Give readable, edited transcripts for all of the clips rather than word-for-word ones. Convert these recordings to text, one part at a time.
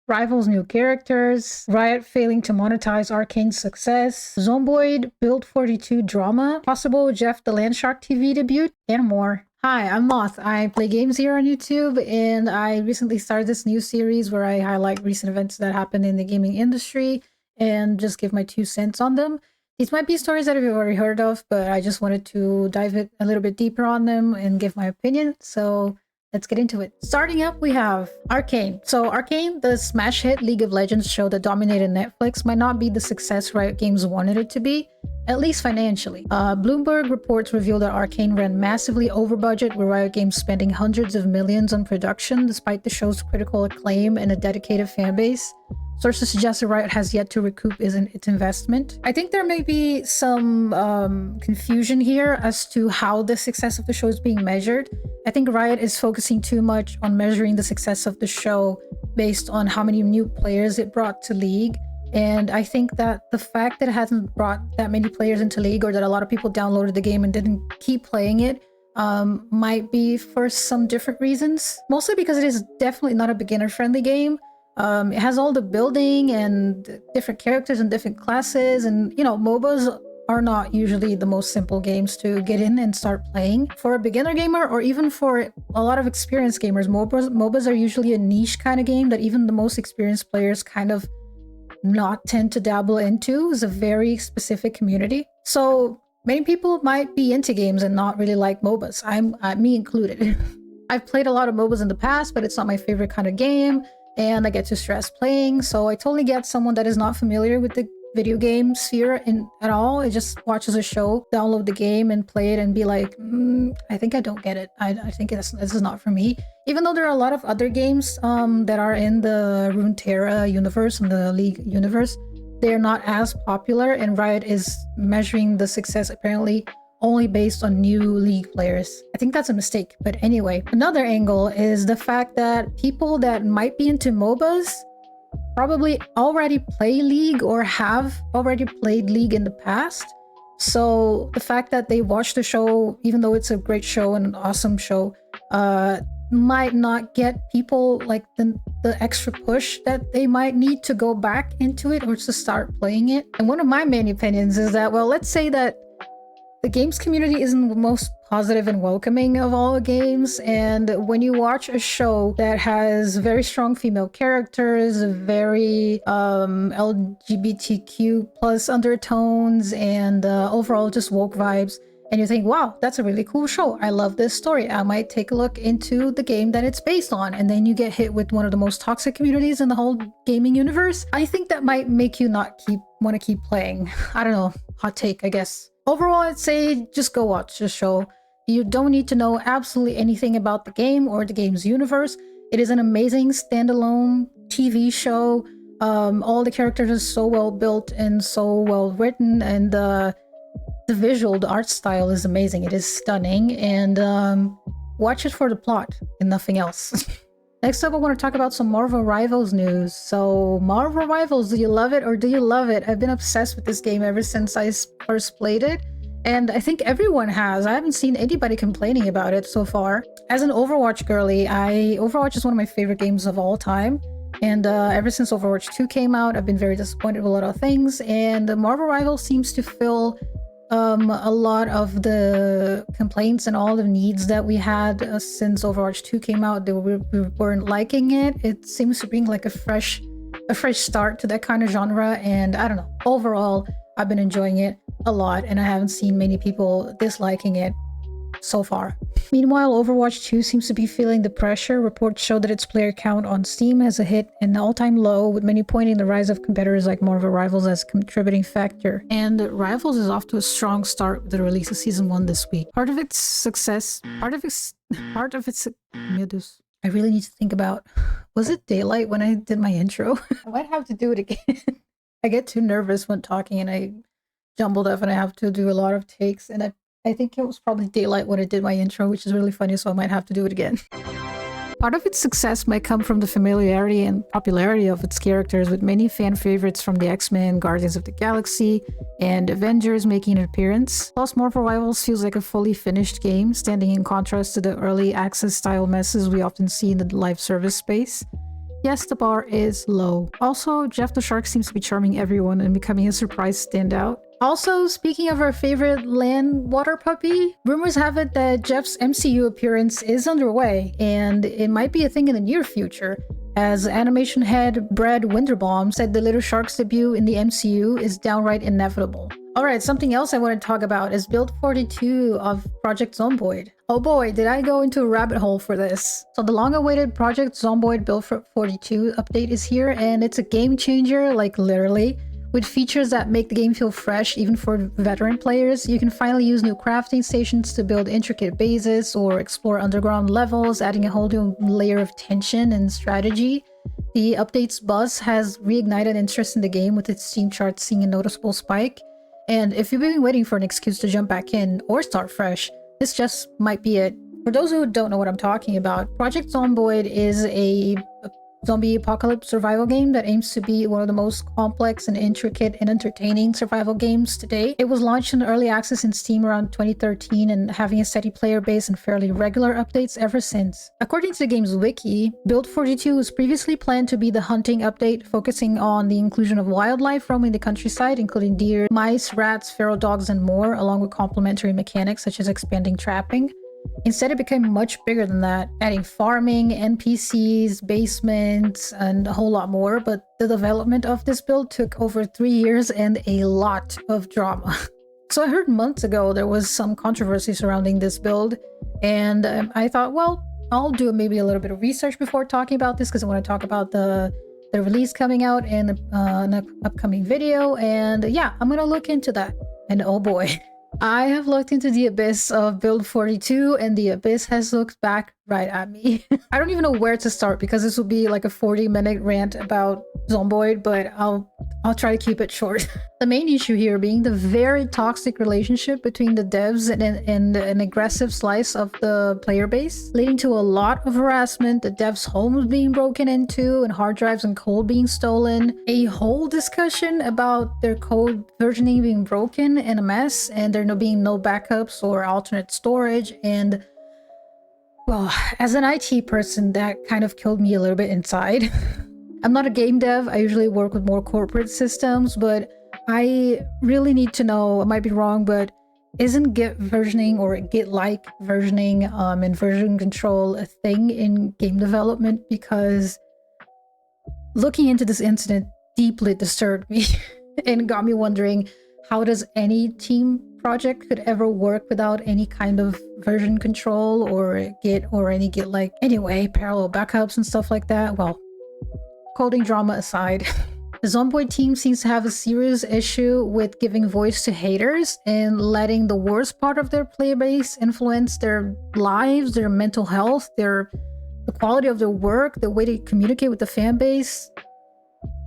Rivals new characters, Riot failing to monetize Arcane's success, Zomboid Build 42 drama, possible Jeff the Landshark TV debut, and more. Hi, I'm Moth. I play games here on YouTube, and I recently started this new series where I highlight recent events that happened in the gaming industry and just give my 2 cents on them. These might be stories that you've already heard of, but I just wanted to dive a little bit deeper on them and give my opinion. So let's get into it. Starting up, we have Arcane. So Arcane, the smash hit League of Legends show that dominated Netflix, might not be the success Riot Games wanted it to be, at least financially. Bloomberg reports reveal that Arcane ran massively over budget, with Riot Games spending hundreds of millions on production despite the show's critical acclaim and a dedicated fan base. Sources suggest that Riot has yet to recoup its investment. I think there may be some confusion here as to how the success of the show is being measured. I think Riot is focusing too much on measuring the success of the show based on how many new players it brought to League. And I think that the fact that it hasn't brought that many players into League, or that a lot of people downloaded the game and didn't keep playing it, might be for some different reasons. Mostly because it is definitely not a beginner-friendly game. It has all the building and different characters and different classes, and MOBAs are not usually the most simple games to get in and start playing. For a beginner gamer, or even for a lot of experienced gamers, MOBAs are usually a niche kind of game that even the most experienced players kind of not tend to dabble into. It's a very specific community. So many people might be into games and not really like MOBAs. I'm me included. I've played a lot of MOBAs in the past, but it's not my favorite kind of game, and I get too stressed playing. So I totally get someone that is not familiar with the video game sphere at all. It just watches a show, download the game and play it and be like, I think I don't get it. I think this is not for me. Even though there are a lot of other games that are in the Runeterra universe and the League universe, they're not as popular, and Riot is measuring the success apparently only based on new League players. I think that's a mistake. But anyway, another angle is the fact that people that might be into MOBAs probably already play League or have already played League in the past. So the fact that they watch the show, even though it's a great show and an awesome show, might not get people like the extra push that they might need to go back into it or to start playing it. And one of my main opinions is that, well, let's say that the games community isn't the most positive and welcoming of all games, and when you watch a show that has very strong female characters, very LGBTQ plus undertones, and overall just woke vibes, and you think, wow, that's a really cool show, I love this story, I might take a look into the game that it's based on, and then you get hit with one of the most toxic communities in the whole gaming universe, I think that might make you not want to keep playing. I don't know, hot take, I guess. Overall, I'd say just go watch the show. You don't need to know absolutely anything about the game or the game's universe. It is an amazing standalone TV show. All the characters are so well built and so well written, and the visual, the art style is amazing. It is stunning, and watch it for the plot and nothing else. Next up, I want to talk about some Marvel Rivals news. So, Marvel Rivals, do you love it or do you love it? I've been obsessed with this game ever since I first played it, and I think everyone has. I haven't seen anybody complaining about it so far. As an Overwatch girly, Overwatch is one of my favorite games of all time, and ever since Overwatch 2 came out, I've been very disappointed with a lot of things, and Marvel Rivals seems to fill a lot of the complaints and all the needs that we had since Overwatch 2 came out. We weren't liking it. It seems to bring like a fresh start to that kind of genre, and I don't know, overall I've been enjoying it a lot, and I haven't seen many people disliking it so far. Meanwhile, Overwatch 2 seems to be feeling the pressure. Reports show that its player count on Steam has hit an all-time low, with many pointing the rise of competitors like Marvel Rivals as a contributing factor. And Rivals is off to a strong start with the release of Season 1 this week. Part of its success, I really need to think about, was it daylight when I did my intro? I might have to do it again. I get too nervous when talking and I jumbled up and I have to do a lot of takes, and I think it was probably daylight when I did my intro, which is really funny, so I might have to do it again. Part of its success might come from the familiarity and popularity of its characters, with many fan favorites from the X-Men, Guardians of the Galaxy, and Avengers making an appearance. Plus, Marvel Rivals feels like a fully finished game, standing in contrast to the early access style messes we often see in the live service space. yes, the bar is low. Also, Jeff the Shark seems to be charming everyone and becoming a surprise standout. Also, speaking of our favorite land water puppy, rumors have it that Jeff's MCU appearance is underway, and it might be a thing in the near future, as animation head Brad Winterbaum said the Little Shark's debut in the MCU is downright inevitable. Alright, something else I want to talk about is Build 42 of Project Zomboid. Oh boy, did I go into a rabbit hole for this. So the long-awaited Project Zomboid Build 42 update is here, and it's a game changer, like literally. With features that make the game feel fresh even for veteran players. You can finally use new crafting stations to build intricate bases or explore underground levels, adding a whole new layer of tension and strategy. The update's buzz has reignited interest in the game, with its Steam charts seeing a noticeable spike. And if you've been waiting for an excuse to jump back in or start fresh, this just might be it. For those who don't know what I'm talking about, Project Zomboid is a zombie apocalypse survival game that aims to be one of the most complex and intricate and entertaining survival games to date. It was launched in early access in Steam around 2013 and having a steady player base and fairly regular updates ever since. According to the game's wiki, Build 42 was previously planned to be the hunting update, focusing on the inclusion of wildlife roaming the countryside, including deer, mice, rats, feral dogs, and more, along with complementary mechanics such as expanding trapping. Instead, it became much bigger than that, adding farming, NPCs, basements, and a whole lot more, but the development of this build took over 3 years and a lot of drama. So I heard months ago there was some controversy surrounding this build, and I thought, well, I'll do maybe a little bit of research before talking about this, because I want to talk about the release coming out in an upcoming video, and yeah, I'm gonna look into that. And oh boy. I have looked into the abyss of Build 42, and the abyss has looked back right at me. I don't even know where to start, because this will be like a 40-minute rant about Zomboid, but I'll try to keep it short. The main issue here being the very toxic relationship between the devs and an aggressive slice of the player base, leading to a lot of harassment, the devs' homes being broken into, and hard drives and code being stolen, a whole discussion about their code versioning being broken and a mess, and there being no backups or alternate storage, and well, as an IT person, that kind of killed me a little bit inside. I'm not a game dev, I usually work with more corporate systems, but I really need to know, I might be wrong, but isn't Git versioning or Git-like versioning and version control a thing in game development? Because looking into this incident deeply disturbed me and got me wondering, how does any team project could ever work without any kind of version control or Git or any Git-like, anyway, parallel backups and stuff like that? Well, coding drama aside, the Zomboid team seems to have a serious issue with giving voice to haters and letting the worst part of their player base influence their lives, their mental health, the quality of their work, the way they communicate with the fan base.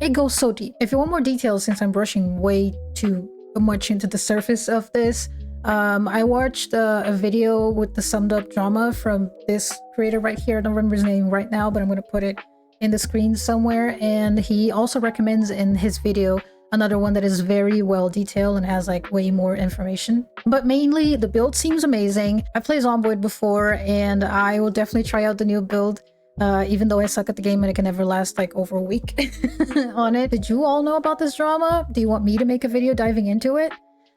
It goes so deep. If you want more details, since I'm brushing way too much into the surface of this, I watched a video with the summed up drama from this creator right here. I don't remember his name right now, but I'm going to put it in the screen somewhere, and he also recommends in his video another one that is very well detailed and has like way more information. But mainly the build seems amazing. I played Zomboid before, and I will definitely try out the new build, even though I suck at the game and it can never last like over a week on it. Did you all know about this drama? Do you want me to make a video diving into it?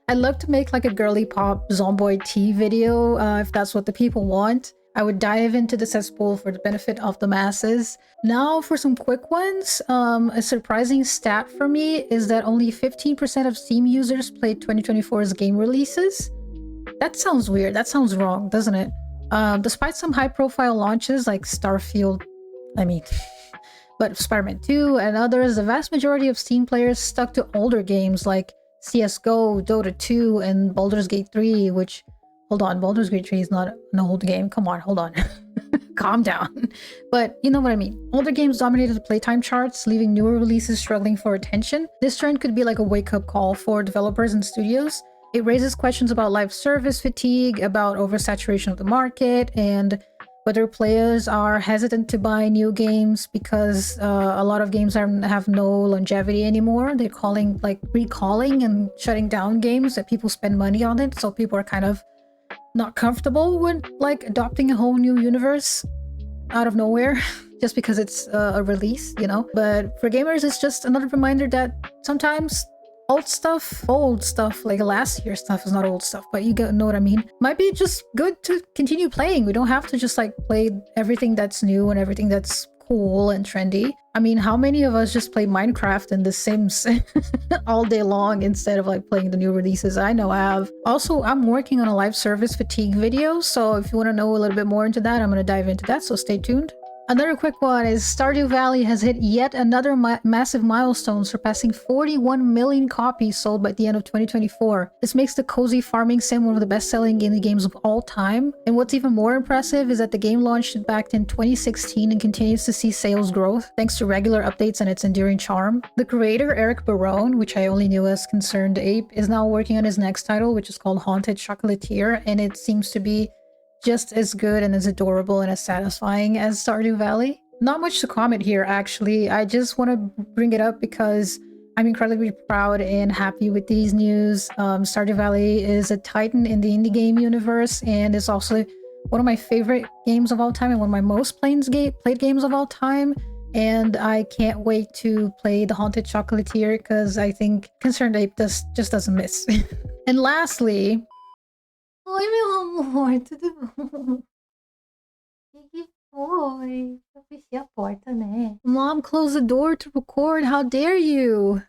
I'd love to make like a girly pop Zomboid tea video if that's what the people want. I would dive into the cesspool for the benefit of the masses. Now for some quick ones. A surprising stat for me is that only 15% of Steam users played 2024's game releases. That sounds weird. That sounds wrong, doesn't it? Despite some high-profile launches like Starfield, but Spider-Man 2 and others, the vast majority of Steam players stuck to older games like CSGO, Dota 2, and Baldur's Gate 3, which... Hold on, Baldur's Gate 3 is not an old game. Come on, hold on. Calm down. But you know what I mean. Older games dominated the playtime charts, leaving newer releases struggling for attention. This trend could be like a wake-up call for developers and studios. It raises questions about live service fatigue, about oversaturation of the market, and whether players are hesitant to buy new games because a lot of games have no longevity anymore. They're recalling and shutting down games that people spend money on it, so people are kind of not comfortable with like adopting a whole new universe out of nowhere. just because it's a release, you know? But for gamers, it's just another reminder that sometimes old stuff, like last year's stuff is not old stuff, but you know what I mean? Might be just good to continue playing. We don't have to just like play everything that's new and everything that's cool and trendy. I mean, how many of us just play Minecraft and The Sims all day long instead of like playing the new releases? I know I have. Also, I'm working on a live service fatigue video, so if you want to know a little bit more into that, I'm going to dive into that, so stay tuned. Another quick one is Stardew Valley has hit yet another massive milestone, surpassing 41 million copies sold by the end of 2024. This makes the cozy farming sim one of the best-selling indie games of all time. And what's even more impressive is that the game launched back in 2016 and continues to see sales growth thanks to regular updates and its enduring charm. The creator, Eric Barone, which I only knew as Concerned Ape, is now working on his next title, which is called Haunted Chocolatier, and it seems to be just as good and as adorable and as satisfying as Stardew Valley. Not much to comment here, actually. I just want to bring it up because I'm incredibly proud and happy with these news. Stardew Valley is a titan in the indie game universe and is also one of my favorite games of all time and one of my most played games of all time. And I can't wait to play the Haunted Chocolatier because I think Concerned Ape just doesn't miss. And lastly, oi, meu amor, tudo bom? Que foi? Eu fechei a porta, né? Mom closed the door to record. How dare you?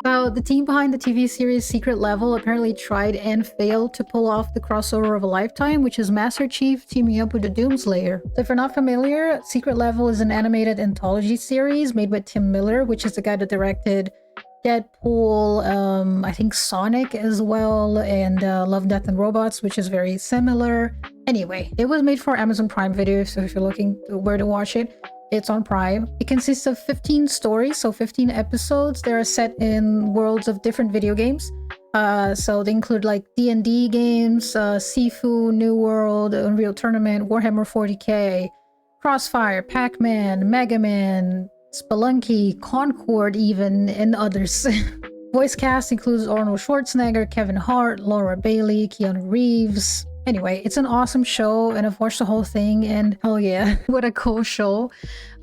The team behind the TV series Secret Level apparently tried and failed to pull off the crossover of a lifetime, which is Master Chief teaming up with the Doomslayer. So if you're not familiar, Secret Level is an animated anthology series made by Tim Miller, which is the guy that directed Deadpool, I think Sonic as well, and Love, Death and Robots, which is very similar. Anyway, it was made for Amazon Prime Video, so if you're looking to where to watch it, it's on Prime. It consists of 15 stories, so 15 episodes. They are set in worlds of different video games. So they include like D&D games, Sifu, New World, Unreal Tournament, Warhammer 40k, Crossfire, Pac-Man, Mega Man, Spelunky, Concord even, and others. Voice cast includes Arnold Schwarzenegger, Kevin Hart, Laura Bailey, Keanu Reeves. Anyway, it's an awesome show and I've watched the whole thing and hell yeah, what a cool show.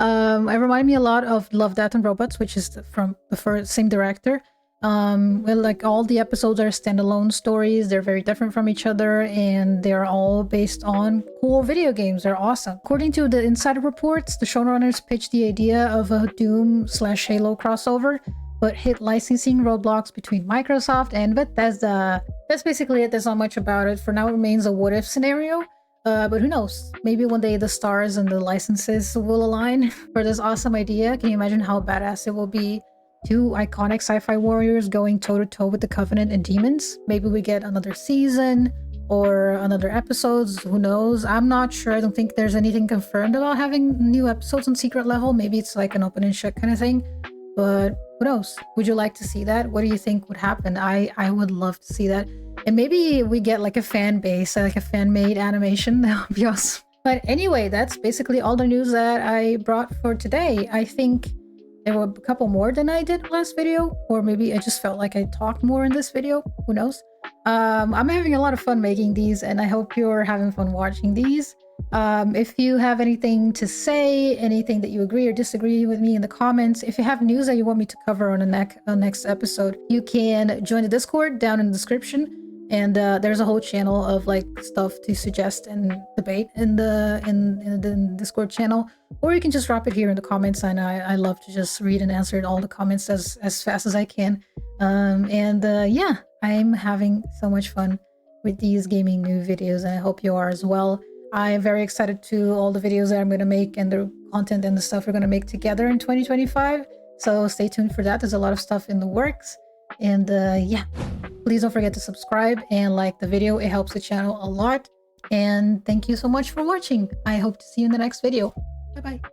It reminded me a lot of Love, Death and Robots, which is from the same director. Well, like all the episodes are standalone stories. They're very different from each other and they're all based on cool video games. They're awesome. According to the insider reports, the showrunners pitched the idea of a Doom/Halo crossover, but hit licensing roadblocks between Microsoft and Bethesda. That's basically it. There's not much about it. For now, it remains a what-if scenario. But who knows? Maybe one day the stars and the licenses will align for this awesome idea. Can you imagine how badass it will be? Two iconic sci-fi warriors going toe-to-toe with the Covenant and demons. Maybe we get another season or another episodes. Who knows? I'm not sure. I don't think there's anything confirmed about having new episodes on Secret Level. Maybe it's like an open and shut kind of thing. But who knows? Would you like to see that? What do you think would happen? I would love to see that. And maybe we get like a fan base, like a fan-made animation. That would be awesome. But anyway, that's basically all the news that I brought for today. I think there were a couple more than I did last video, or maybe I just felt like I talked more in this video. Who knows? I'm having a lot of fun making these, and I hope you're having fun watching these. If you have anything to say, anything that you agree or disagree with me in the comments, if you have news that you want me to cover on the next episode, you can join the Discord down in the description. And there's a whole channel of like stuff to suggest and debate in the Discord channel, or you can just drop it here in the comments. And I love to just read and answer all the comments as fast as I can. Yeah, I'm having so much fun with these gaming new videos, and I hope you are as well. I'm very excited to all the videos that I'm going to make and the content and the stuff we're going to make together in 2025. So stay tuned for that. There's a lot of stuff in the works. And yeah, please don't forget to subscribe and like the video. It helps the channel a lot. And thank you so much for watching. I hope to see you in the next video. Bye bye.